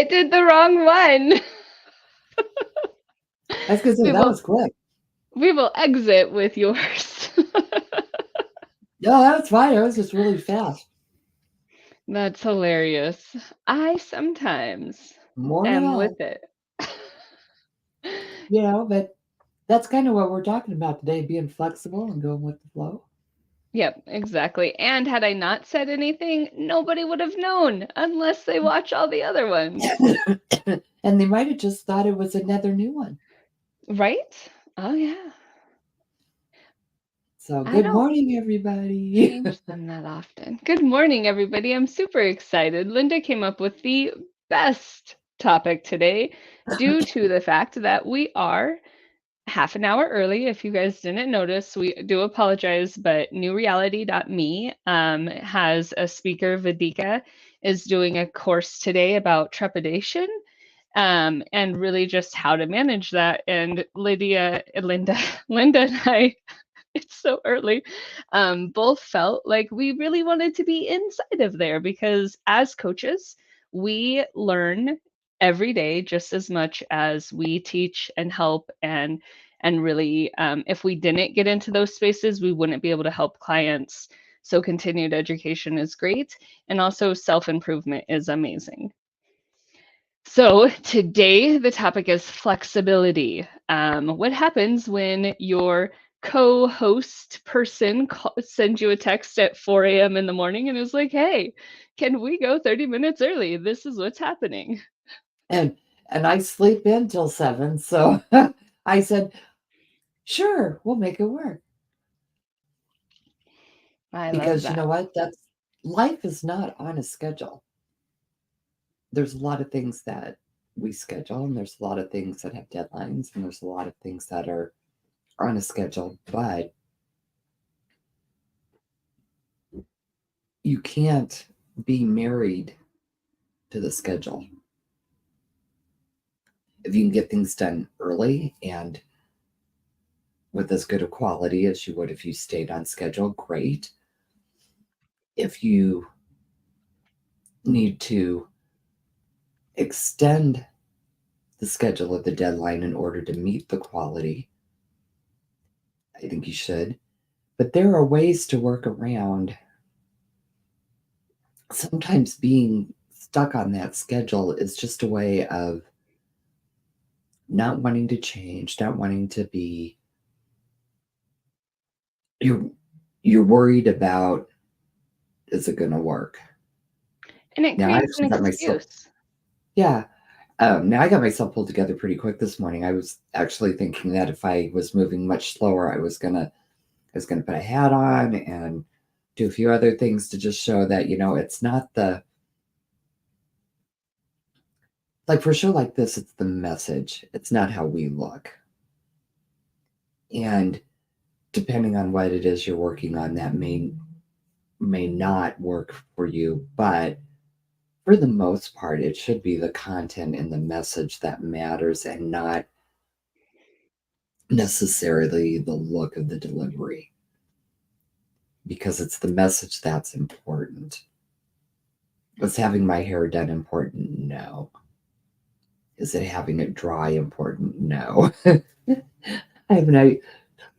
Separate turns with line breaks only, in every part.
I did the wrong one.
I was gonna say
We
that
will
was quick.
we will exit with yours.
No, that's fine. It was just really fast.
That's hilarious. I sometimes
Morning
am
all.
with it.
But that's kind of what we're talking about today, being flexible and going with the flow.
Yep, exactly. And had I not said anything, nobody would have known unless they watch all the other ones.
And they might have just thought it was another new one.
Right? Oh, yeah.
So,
I
good
don't
morning, everybody.
change them that often. Good morning, everybody. I'm super excited. Linda came up with the best topic today due to the fact that we are half an hour early. If you guys didn't notice, we do apologize, but newreality.me has a speaker, Vidika, is doing a course today about trepidation and really just how to manage that. And Linda and I, it's so early, both felt like we really wanted to be inside of there because as coaches, we learn every day just as much as we teach and help and really if we didn't get into those spaces we wouldn't be able to help clients, so continued education is great and also self-improvement is amazing. So today the topic is flexibility. What happens when your co-host person sends you a text at 4 a.m. in the morning and is like, "Hey, can we go 30 minutes early? This is what's happening."
and and I sleep in till 7, so I said, "Sure, we'll make it work."
I love
Because you know
that.
what? That's life is not on a schedule. There's a lot of things that we schedule, and there's a lot of things that have deadlines, and there's a lot of things that are on a schedule, but you can't be married to the schedule. If you can get things done early and with as good a quality as you would if you stayed on schedule, great. If you need to extend the schedule of the deadline in order to meet the quality, I think you should. But there are ways to work around sometimes being stuck on that schedule is just a way of not wanting to change, not wanting to be you're you're worried about is it going to work?
And it
Now I
creates an
actually got myself
excuse.
yeah. Now I got myself pulled together pretty quick this morning. I was actually thinking that if I was moving much slower, I was gonna put a hat on and do a few other things to just show that it's not the like for a show like this, it's the message. It's not how we look. And depending on what it is you're working on, that may not work for you, but for the most part, it should be the content and the message that matters and not necessarily the look of the delivery because it's the message that's important. Is having my hair done important? No. Is it having it dry important? No. I have a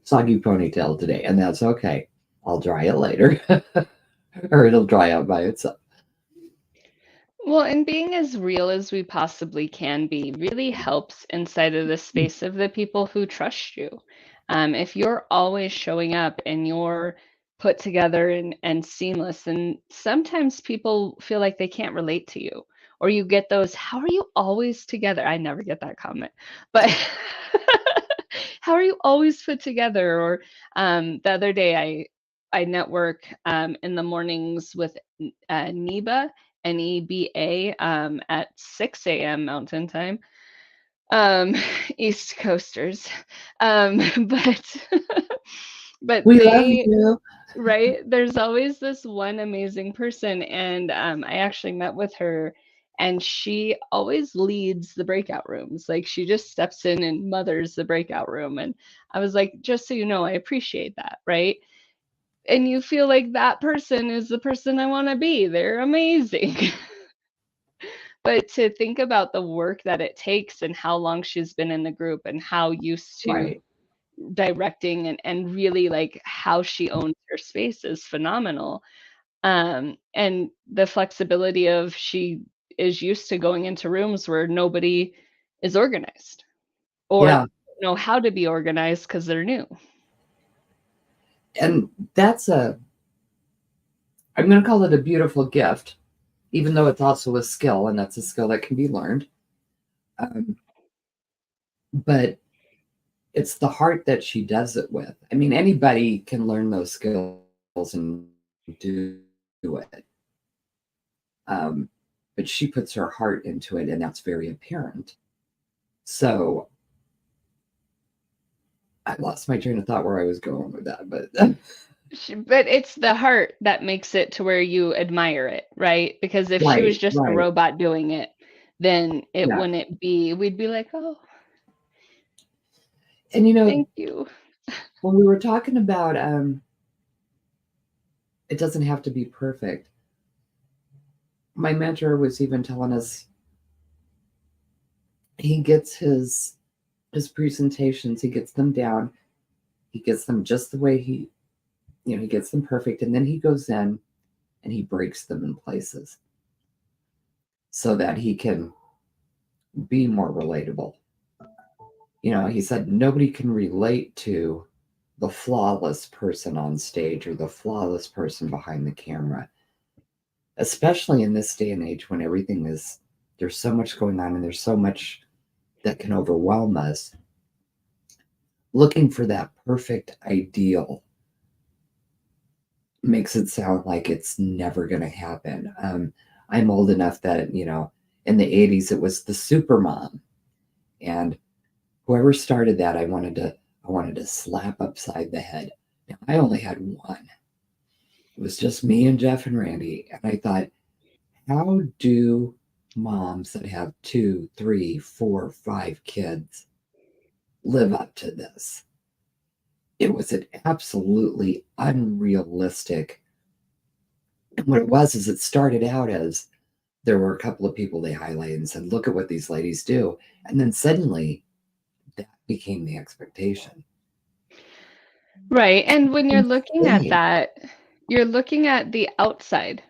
soggy ponytail today, and that's okay. I'll dry it later, or it'll dry out by itself.
Well, and being as real as we possibly can be really helps inside of the space of the people who trust you. If you're always showing up and you're put together and seamless, and sometimes people feel like they can't relate to you, or you get those, "How are you always together?" I never get that comment, but how are you always put together? Or the other day, I network in the mornings with Neba NEBA at 6 a.m. Mountain Time. Um, East Coasters. But but
We love
they
you.
right, there's always this one amazing person, and I actually met with her and she always leads the breakout rooms. Like she just steps in and mothers the breakout room. And I was like, just so you know, I appreciate that, right? And you feel like that person is the person I want to be. They're amazing. But to think about the work that it takes and how long she's been in the group and how used to
Right.
directing and really like how she owns her space is phenomenal. And the flexibility of she is used to going into rooms where nobody is organized or
Yeah.
don't know how to be organized because they're new.
And that's I'm going to call it a beautiful gift, even though it's also a skill, and that's a skill that can be learned. Um, but it's the heart that she does it with. I mean, anybody can learn those skills and do it. Um, but she puts her heart into it, and that's very apparent. So I lost my train of thought where I was going with that, but
But it's the heart that makes it to where you admire it, right? Because if she was
right,
just a
right,
robot doing it, then it
yeah.
wouldn't be, we'd be like, oh,
And
thank you.
when we were talking about it doesn't have to be perfect, my mentor was even telling us he gets his presentations, he gets them down, he gets them just the way he gets them perfect, and then he goes in and he breaks them in places so that he can be more relatable. He said nobody can relate to the flawless person on stage or the flawless person behind the camera, especially in this day and age when there's so much going on and there's so much that can overwhelm us. Looking for that perfect ideal makes it sound like it's never going to happen. I'm old enough that, in the 80s, it was the super mom. And whoever started that, I wanted to slap upside the head. Now, I only had one. It was just me and Jeff and Randy. And I thought, how do moms that have 2, 3, 4, 5 kids live up to this? It was an absolutely unrealistic. And what it was is it started out as there were a couple of people they highlighted and said, look at what these ladies do. And then suddenly that became the expectation.
Right. And when you're looking at
Insane.
that, you're looking at the outside.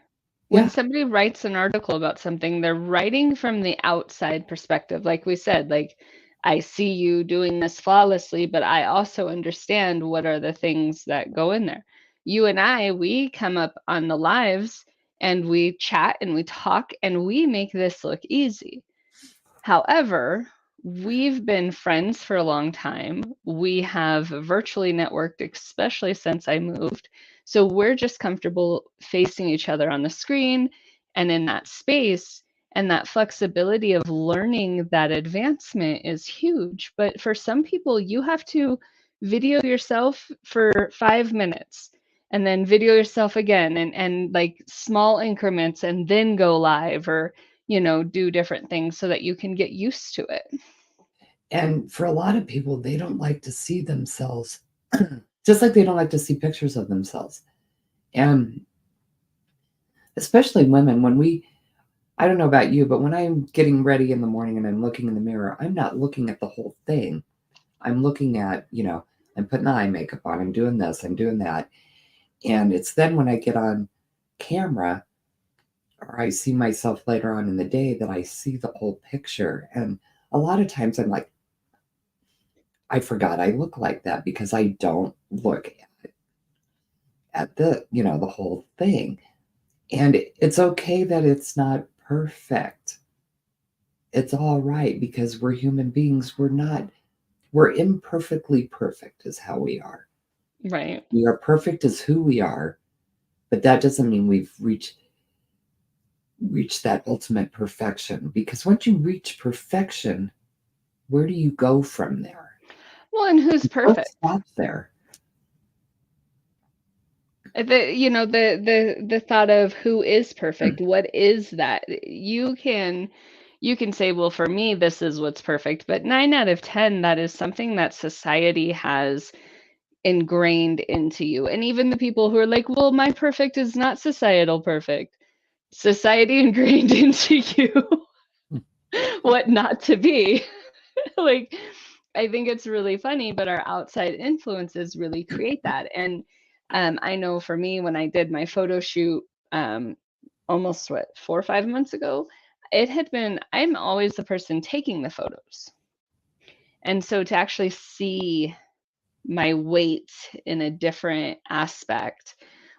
When
Yeah.
somebody writes an article about something, they're writing from the outside perspective. Like we said, like, I see you doing this flawlessly, but I also understand what are the things that go in there. You and I, we come up on the lives and we chat and we talk and we make this look easy. However, we've been friends for a long time. We have virtually networked, especially since I moved. So we're just comfortable facing each other on the screen and in that space. And that flexibility of learning that advancement is huge. But for some people, you have to video yourself for 5 minutes and then video yourself again and like small increments and then go live or do different things so that you can get used to it.
And for a lot of people, they don't like to see themselves, just like they don't like to see pictures of themselves. And especially women, I don't know about you, but when I'm getting ready in the morning and I'm looking in the mirror, I'm not looking at the whole thing. I'm looking at, I'm putting eye makeup on, I'm doing this, I'm doing that. And it's then when I get on camera or I see myself later on in the day that I see the whole picture. And a lot of times I'm like, I forgot I look like that because I don't look at the whole thing. And it's okay that it's not perfect. It's all right because we're human beings. We're imperfectly perfect, is how we are.
Right.
We are perfect as who we are, but that doesn't mean we've reached that ultimate perfection. Because once you reach perfection, where do you go from there?
Well, and who's
Don't
perfect?
stop there.
The thought of who is perfect, what is that? You can say, well, for me, this is what's perfect, but 9 out of 10, that is something that society has ingrained into you. And even the people who are like, well, my perfect is not societal perfect. Society ingrained into you. what not to be. Like, I think it's really funny, but our outside influences really create that. And I know for me, when I did my photo shoot, almost what, 4 or 5 months ago, I'm always the person taking the photos. And so to actually see my weight in a different aspect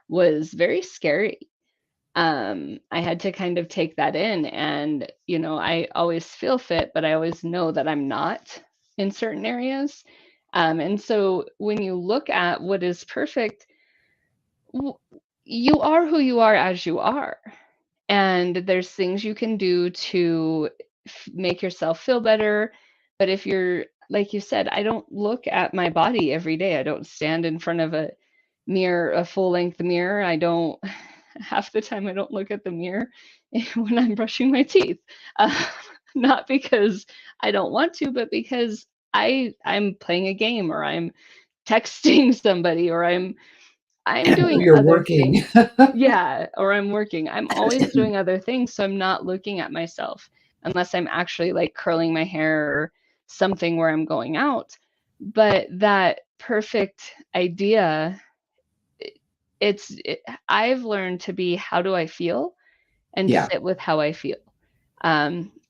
was very scary. I had to kind of take that in, and I always feel fit, but I always know that I'm not in certain areas. And so when you look at what is perfect, w- you are who you are as you are. And there's things you can do to make yourself feel better. But if you're, like you said, I don't look at my body every day. I don't stand in front of a mirror, a full length mirror. I don't, half the time, I don't look at the mirror when I'm brushing my teeth. Uh, Not because I don't want to, but because I'm playing a game, or I'm texting somebody, or I'm doing
You're
other
working.
things. Yeah, or I'm working. I'm always doing other things, so I'm not looking at myself unless I'm actually like curling my hair or something where I'm going out. But that perfect idea, it's it, I've learned to be, how do I feel, and
Yeah.
sit with how I feel.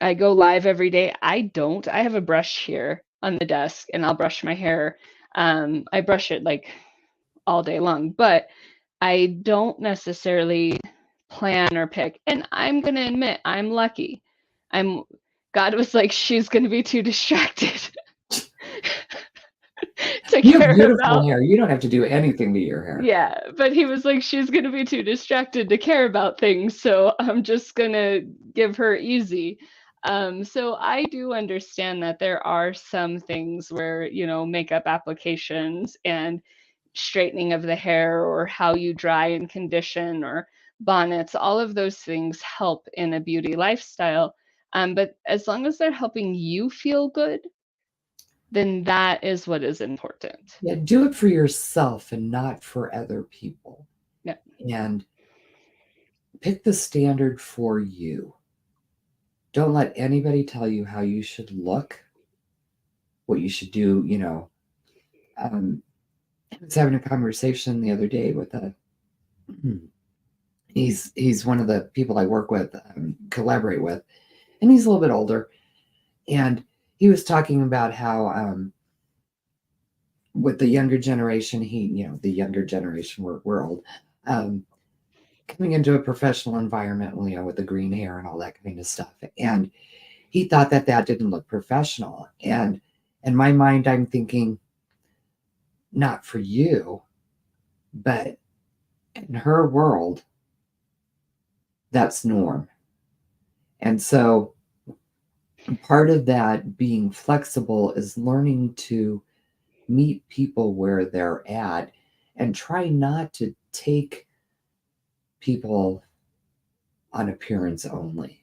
I go live every day. I have a brush here on the desk, and I'll brush my hair. I brush it like all day long, but I don't necessarily plan or pick. And I'm going to admit, I'm lucky. I'm God was like, she's going to be too distracted to
You have
care
beautiful
about.
hair. You don't have to do anything to your hair.
Yeah, but he was like, she's going to be too distracted to care about things, so I'm just going to give her easy. So I do understand that there are some things where, makeup applications and straightening of the hair, or how you dry and condition, or bonnets, all of those things help in a beauty lifestyle. But as long as they're helping you feel good, then that is what is important.
Yeah, do it for yourself and not for other people.
Yeah.
And pick the standard for you. Don't let anybody tell you how you should look, what you should do. I was having a conversation the other day with a he's one of the people I work with, collaborate with, and he's a little bit older. And he was talking about how with the younger generation, the younger generation, we're old, um, coming into a professional environment, with the green hair and all that kind of stuff. And he thought that that didn't look professional. And in my mind, I'm thinking, not for you, but in her world, that's norm. And so part of that being flexible is learning to meet people where they're at and try not to take people on appearance only.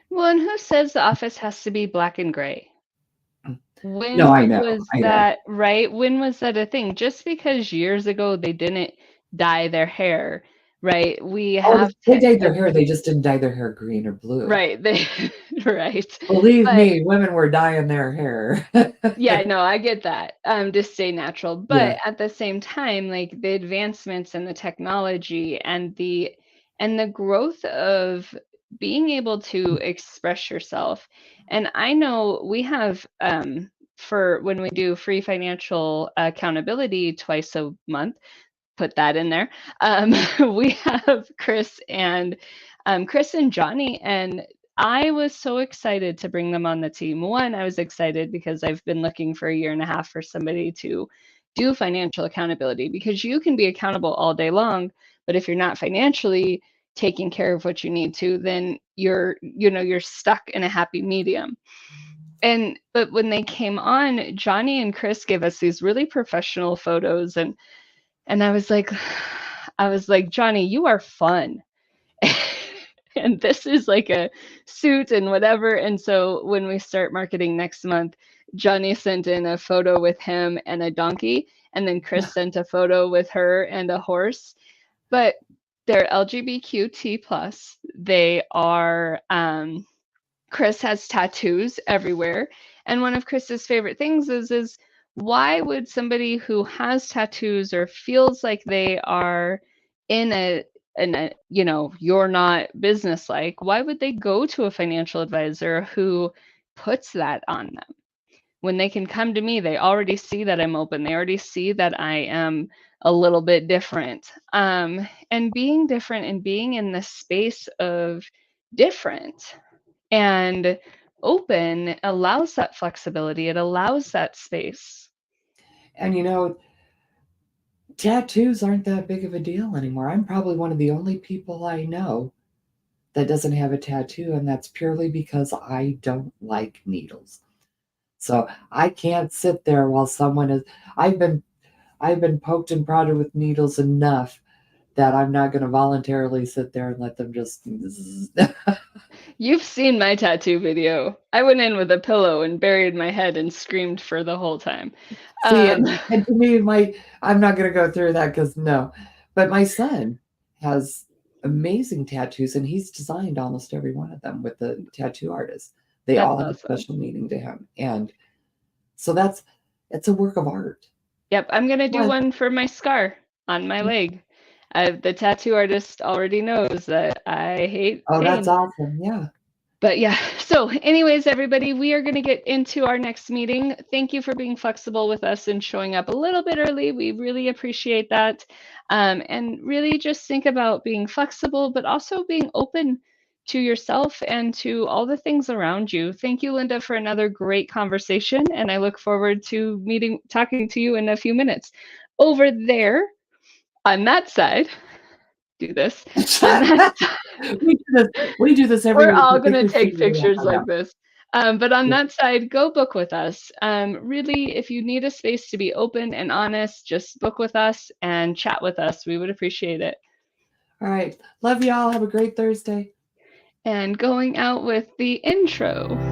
Well, and who says the office has to be black and gray?
No,
When
I know,
was
I know.
that, right? When was that a thing? Just because years ago they didn't dye their hair, right? We
Oh,
have
they dyed their
a
hair. They just didn't dye their hair green or blue.
right, they right.
Believe
But
me, women were dyeing their hair.
yeah, no, I get that. To stay natural,
Yeah.
but at the same time, like the advancements in the technology and the growth of being able to express yourself. And I know we have for when we do free financial accountability twice a month, put that in there. Um, we have Chris and Johnny, and I was so excited to bring them on the team. One, I was excited because I've been looking for a year and a half for somebody to do financial accountability, because you can be accountable all day long, but if you're not financially taking care of what you need to, then you're stuck in a happy medium. But when they came on, Johnny and Chris gave us these really professional photos, and I was like, Johnny, you are fun. And this is like a suit and whatever. And so when we start marketing next month, Johnny sent in a photo with him and a donkey. And then Chris sent a photo with her and a horse. But they're LGBTQ+. They are Chris has tattoos everywhere. And one of Chris's favorite things is why would somebody who has tattoos or feels like they are in a you're not businesslike, why would they go to a financial advisor who puts that on them? When they can come to me, they already see that I'm open. They already see that I am a little bit different. And being different and being in the space of different and open allows that flexibility. It allows that space.
And tattoos aren't that big of a deal anymore. I'm probably one of the only people I know that doesn't have a tattoo, and that's purely because I don't like needles. So I can't sit there while someone is. I've been I've been poked and prodded with needles enough that I'm not going to voluntarily sit there and let them just.
You've seen my tattoo video. I went in with a pillow and buried my head and screamed for the whole time.
See,
Um,
and to me, I'm not going to go through that because no. But my son has amazing tattoos, and he's designed almost every one of them with the tattoo artist. They
that's
all have a
awesome.
special meaning to him, and so it's a work of art.
Yep, I'm gonna do
But
one for my scar on my leg. The tattoo artist already knows that I hate
oh, that's
pain.
awesome! Yeah.
But yeah, so anyways, everybody, we are going to get into our next meeting. Thank you for being flexible with us and showing up a little bit early. We really appreciate that. And really just think about being flexible, but also being open to yourself and to all the things around you. Thank you, Linda, for another great conversation. And I look forward to talking to you in a few minutes. Over there on that side, do this. On that
We do this every
we're
week.
all
We
going
think
to
we
take
figured it out
pictures
by now.
like this. But on
Yeah.
that side, go book with us. Really, if you need a space to be open and honest, just book with us and chat with us. We would appreciate it.
All right. Love y'all. Have a great Thursday.
And going out with the intro.